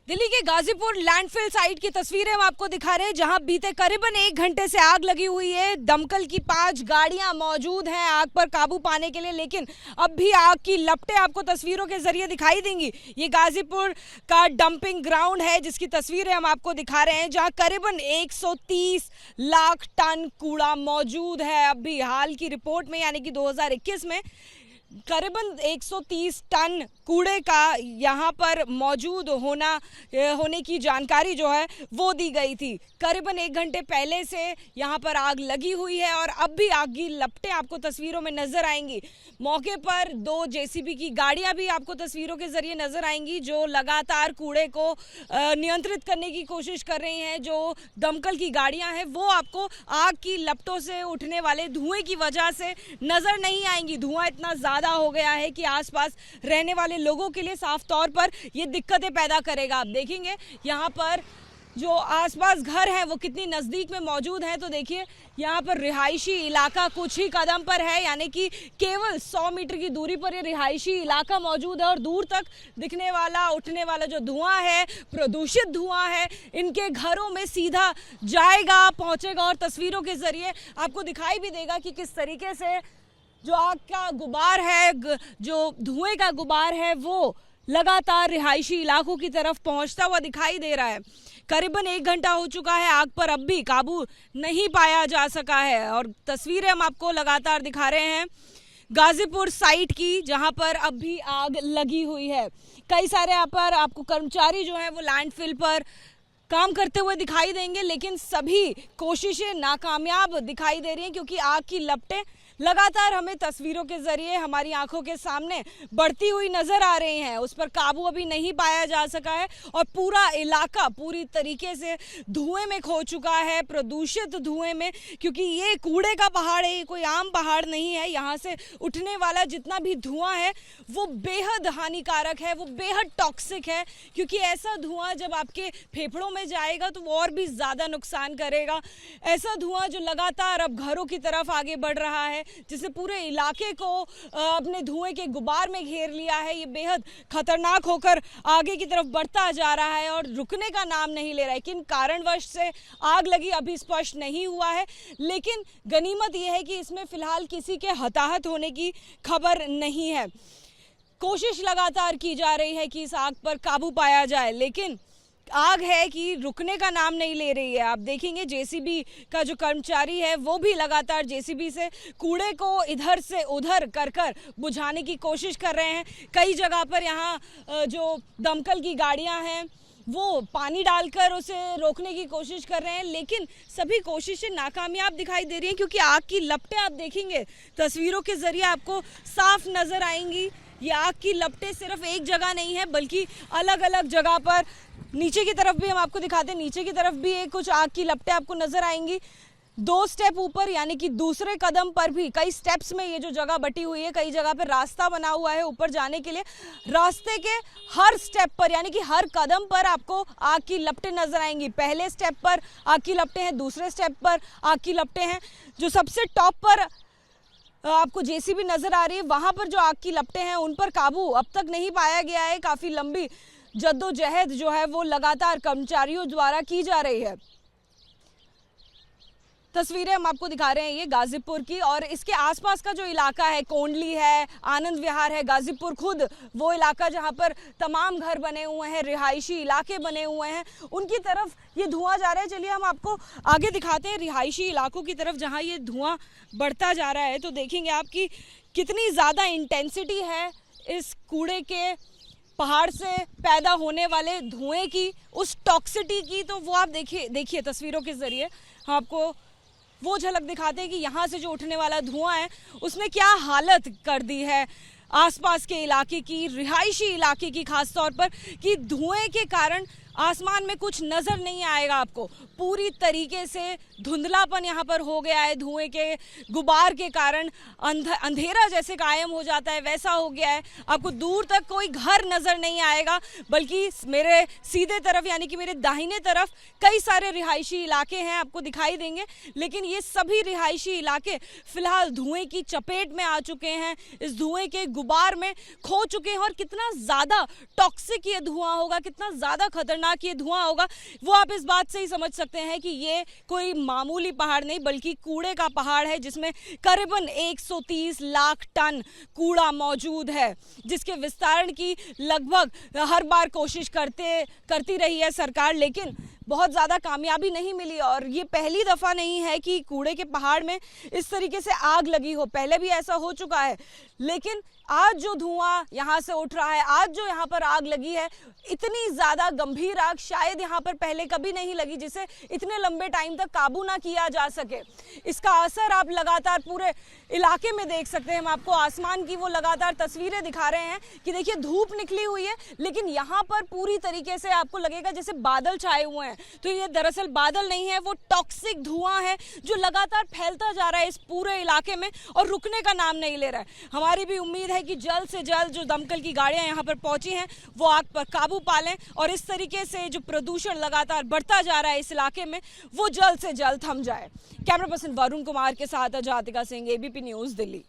दिल्ली के Ghazipur landfill site की तस्वीरें हम आपको दिखा रहे हैं, जहां बीते करीबन 1 घंटे से आग लगी हुई है। दमकल की 5 गाड़ियां मौजूद हैं आग पर काबू पाने के लिए, लेकिन अब भी आग की लपटें आपको तस्वीरों के जरिए दिखाई देंगी। ये गाजीपुर का डंपिंग ग्राउंड है जिसकी तस्वीरें हम आपको दिखा रहे हैं, जहां करीबन 130 लाख टन कूड़ा मौजूद है। अब भी हाल की रिपोर्ट में यानी कि 2021 में करीबन 130 टन कूड़े का यहाँ पर मौजूद होने की जानकारी जो है वो दी गई थी। करीबन 1 घंटे पहले से यहाँ पर आग लगी हुई है और अब भी आग की लपटें आपको तस्वीरों में नजर आएंगी। मौके पर 2 जेसीबी की गाड़ियां भी आपको तस्वीरों के जरिए नजर आएंगी, जो लगातार कूड़े को नियंत्रित करने की कोशिश कर रही हैं। जो दमकल की गाड़ियां हैं वो आपको आग की लपटों से उठने वाले धुएं की वजह से नजर नहीं आएंगी। धुआं इतना ज्यादा हो गया है कि आसपास रहने वाले लोगों के लिए साफ तौर पर ये दिक्कतें पैदा करेगा। आप देखेंगे यहाँ पर जो आसपास घर हैं वो कितनी नज़दीक में मौजूद हैं, तो देखिए यहाँ पर रिहायशी इलाका कुछ ही कदम पर है, यानी कि केवल 100 मीटर की दूरी पर ये रिहायशी इलाका मौजूद है और दूर तक दिखने वाला उठने वाला जो धुआं है, प्रदूषित धुआं है, इनके घरों में सीधा जाएगा, पहुँचेगा और तस्वीरों के जरिए आपको दिखाई भी देगा कि किस तरीके से जो आग का गुबार है, जो धुएं का गुबार है, वो लगातार रिहायशी इलाकों की तरफ पहुंचता हुआ दिखाई दे रहा है। करीबन 1 घंटा हो चुका है, आग पर अब भी काबू नहीं पाया जा सका है और तस्वीरें हम आपको लगातार दिखा रहे हैं गाजीपुर साइट की, जहां पर अब भी आग लगी हुई है। कई सारे यहाँ पर आपको कर्मचारी जो है वो लैंडफिल पर काम करते हुए दिखाई देंगे, लेकिन सभी कोशिशें नाकामयाब दिखाई दे रही हैं क्योंकि आग की लपटें लगातार हमें तस्वीरों के जरिए हमारी आंखों के सामने बढ़ती हुई नजर आ रही हैं। उस पर काबू अभी नहीं पाया जा सका है और पूरा इलाका पूरी तरीके से धुएं में खो चुका है, प्रदूषित धुएं में, क्योंकि ये कूड़े का पहाड़ है, ये कोई आम पहाड़ नहीं है। यहाँ से उठने वाला जितना भी धुआं है वो बेहद हानिकारक है, वो बेहद टॉक्सिक है, क्योंकि ऐसा धुआं जब आपके फेफड़ों में जाएगा तो वो और भी ज़्यादा नुकसान करेगा। ऐसा धुआं जो लगातार अब घरों की तरफ आगे बढ़ रहा है, जिसने पूरे इलाके को अपने धुएं के गुबार में घेर लिया है, ये बेहद खतरनाक होकर आगे की तरफ बढ़ता जा रहा है और रुकने का नाम नहीं ले रहा है। किन कारणवश से आग लगी अभी स्पष्ट नहीं हुआ है, लेकिन गनीमत यह है कि इसमें फिलहाल किसी के हताहत होने की खबर नहीं है। कोशिश लगातार की जा रही है कि इस आग पर काबू पाया जाए, लेकिन आग है कि रुकने का नाम नहीं ले रही है। आप देखेंगे जेसीबी का जो कर्मचारी है वो भी लगातार जेसीबी से कूड़े को इधर से उधर कर बुझाने की कोशिश कर रहे हैं। कई जगह पर यहाँ जो दमकल की गाड़ियाँ हैं वो पानी डालकर उसे रोकने की कोशिश कर रहे हैं, लेकिन सभी कोशिशें नाकामयाब दिखाई दे रही हैं क्योंकि आग की लपटें आप देखेंगे तस्वीरों के जरिए आपको साफ नज़र आएंगी। ये आग की लपटें सिर्फ एक जगह नहीं है बल्कि अलग अलग जगह पर, नीचे की तरफ भी हम आपको दिखाते हैं, नीचे की तरफ भी कुछ आग की लपटें आपको नजर आएंगी। 2 स्टेप ऊपर यानी कि दूसरे कदम पर भी कई स्टेप्स में ये जो जगह बटी हुई है, कई जगह पर रास्ता बना हुआ है ऊपर जाने के लिए। रास्ते के हर स्टेप पर यानी कि हर कदम पर आपको आग की लपटें नजर आएंगी। पहले स्टेप पर आग की लपटें हैं, दूसरे स्टेप पर आग की लपटें हैं, जो सबसे टॉप पर आपको जेसीबी नजर आ रही है वहां पर जो आग की लपटें हैं उन पर काबू अब तक नहीं पाया गया है। काफी लंबी जद्दोजहद जो है वो लगातार कर्मचारियों द्वारा की जा रही है। तस्वीरें हम आपको दिखा रहे हैं ये गाजीपुर की, और इसके आसपास का जो इलाका है, कोंडली है, आनंद विहार है, गाजीपुर खुद वो इलाका जहां पर तमाम घर बने हुए हैं, रिहायशी इलाके बने हुए हैं, उनकी तरफ ये धुआं जा रहा है। चलिए हम आपको आगे दिखाते हैं रिहायशी इलाकों की तरफ जहां ये धुआं बढ़ता जा रहा है, तो देखेंगे आप कि कितनी ज़्यादा इंटेंसिटी है इस कूड़े के पहाड़ से पैदा होने वाले धुएं की, उस टॉक्सिटी की। तो वो आप देखिए तस्वीरों के जरिए हम आपको वो झलक दिखाते हैं कि यहाँ से जो उठने वाला धुआं है उसने क्या हालत कर दी है आसपास के इलाके की, रिहायशी इलाके की खास तौर पर, कि धुएं के कारण आसमान में कुछ नजर नहीं आएगा आपको। पूरी तरीके से धुंधलापन यहाँ पर हो गया है, धुएं के गुबार के कारण अंधेरा जैसे कायम हो जाता है वैसा हो गया है। आपको दूर तक कोई घर नजर नहीं आएगा, बल्कि मेरे सीधे तरफ यानी कि मेरे दाहिने तरफ कई सारे रिहायशी इलाके हैं आपको दिखाई देंगे, लेकिन ये सभी रिहायशी इलाके फिलहाल धुएं की चपेट में आ चुके हैं। इस धुएं के गुबार में खो चुके हैं और कितना ज़्यादा टॉक्सिक ये धुआं होगा, कितना ज़्यादा खतरनाक ये धुआं होगा, वो आप इस बात से ही समझ सकते हैं कि ये कोई मामूली पहाड़ नहीं बल्कि कूड़े का पहाड़ है, जिसमें करीबन 130 लाख टन कूड़ा मौजूद है, जिसके विस्तारण की लगभग हर बार कोशिश करती रही है सरकार, लेकिन बहुत ज़्यादा कामयाबी नहीं मिली। और ये पहली दफ़ा नहीं है कि कूड़े के पहाड़ में इस तरीके से आग लगी हो, पहले भी ऐसा हो चुका है, लेकिन आज जो धुआं यहाँ से उठ रहा है, आज जो यहाँ पर आग लगी है, इतनी ज़्यादा गंभीर आग शायद यहाँ पर पहले कभी नहीं लगी, जिसे इतने लंबे टाइम तक काबू ना किया जा सके। इसका असर आप लगातार पूरे इलाके में देख सकते हैं। हम आपको आसमान की वो लगातार तस्वीरें दिखा रहे हैं कि देखिए धूप निकली हुई है, लेकिन यहाँ पर पूरी तरीके से आपको लगेगा जैसे बादल छाए हुए हैं। तो ये दरअसल बादल नहीं है, वो टॉक्सिक धुआं है जो लगातार फैलता जा रहा है इस पूरे इलाके में और रुकने का नाम नहीं ले रहा है। हमारी भी उम्मीद है कि जल्द से जल्द जो दमकल की गाड़ियां यहाँ पर पहुंची हैं वो आग पर काबू पा लें और इस तरीके से जो प्रदूषण लगातार बढ़ता जा रहा है इस इलाके में वो जल्द से जल्द थम जाए। कैमरा पर्सन वरुण कुमार के साथ अजातिका सिंह, एबीपी न्यूज़, दिल्ली।